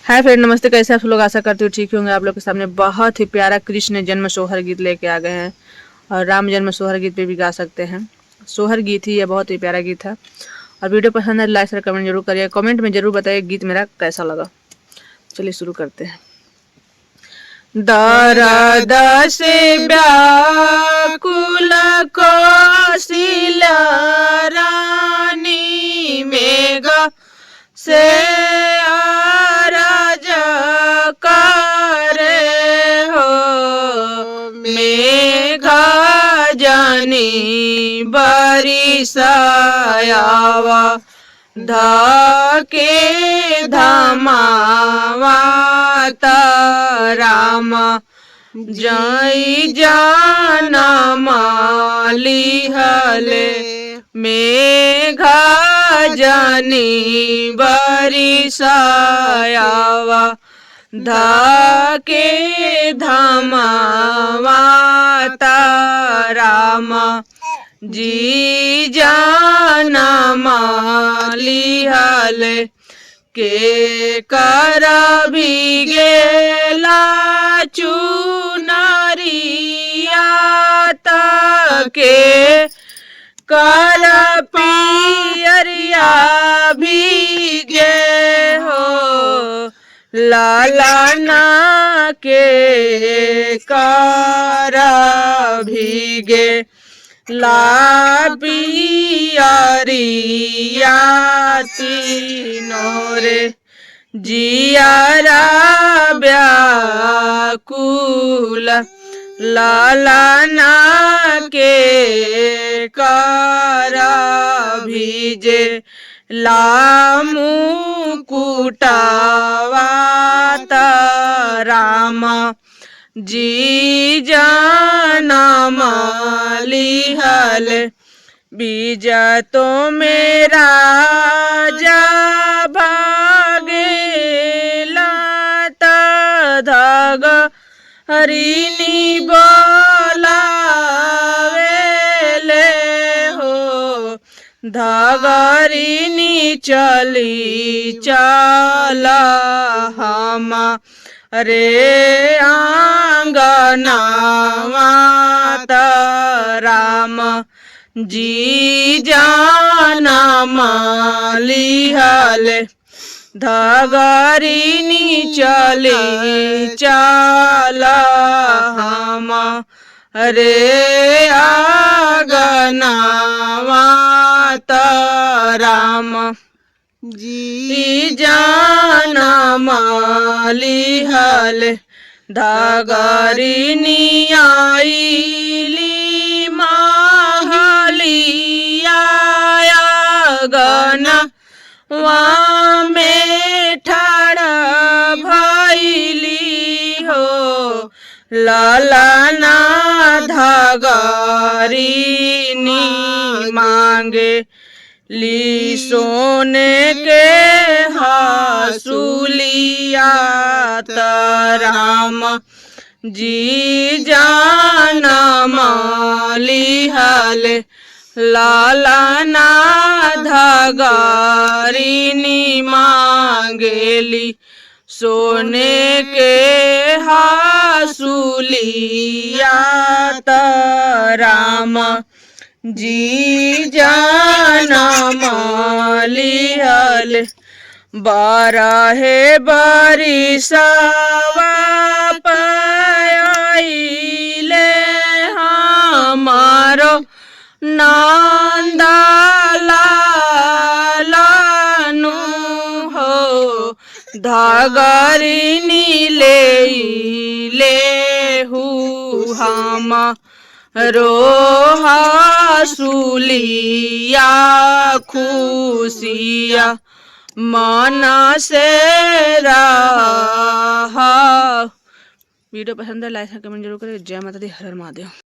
Hi friend, नमस्ते। कैसे आप लोग? आशा करती हूँ ठीक होंगे। आप लोग के सामने बहुत ही प्यारा कृष्ण जन्म सोहर गीत लेके आ गए हैं और राम जन्म सोहर गीत पे भी गा सकते हैं। सोहर गीत ही यह बहुत ही प्यारा गीत है। और वीडियो पसंद है लाइक और कमेंट जरूर करिए। कमेंट में जरूर बताइए गीत मेरा कैसा लगा। चलिए शुरू करते हैं। दर्द से व्याकुल कौशल्या रानी मेघ से आरज करे हो, मेघ जानी बरिसायावा धके धमावत राम जय जनम लिहले मेघ जानी बरिसायावा धके धमावत राम जी जनम लिहले के कर भी गेला चुनरिया तके कर पियरिया भीगे हो, लालना के कर भीगे ला पियरिया तीनों रे जियारा व्याकुल लालना के कर भीजे मुकुटवात राम जी जनम लिहले बीज तो मेरा जा भागेला धग हरिणी बोलावेले हो, धगरिनी चली चला हम रे आंगनावात राम जी जनम लिहले धगरिनी चली चला हम रे आंगनावात राम जी जनम लिहले धगरिनी आईली महलिया गन वामे ठाड़ भैली हो, लालना धगरिनी मांगे ली सोने के हसूलिया राम जी जनम लिहले लालना धगरिनी मांगेली सोने के हसूलिया राम जी जनम लिहले बारहे बरिसवा पायले हमारो नंदलालनु हो, धगरिनी ले हम रोहसूलिया खुशिया मन से रहा। वीडियो पसंद है लाइक कमेंट जरूर करें। जय माता दी, हर हर महादेव।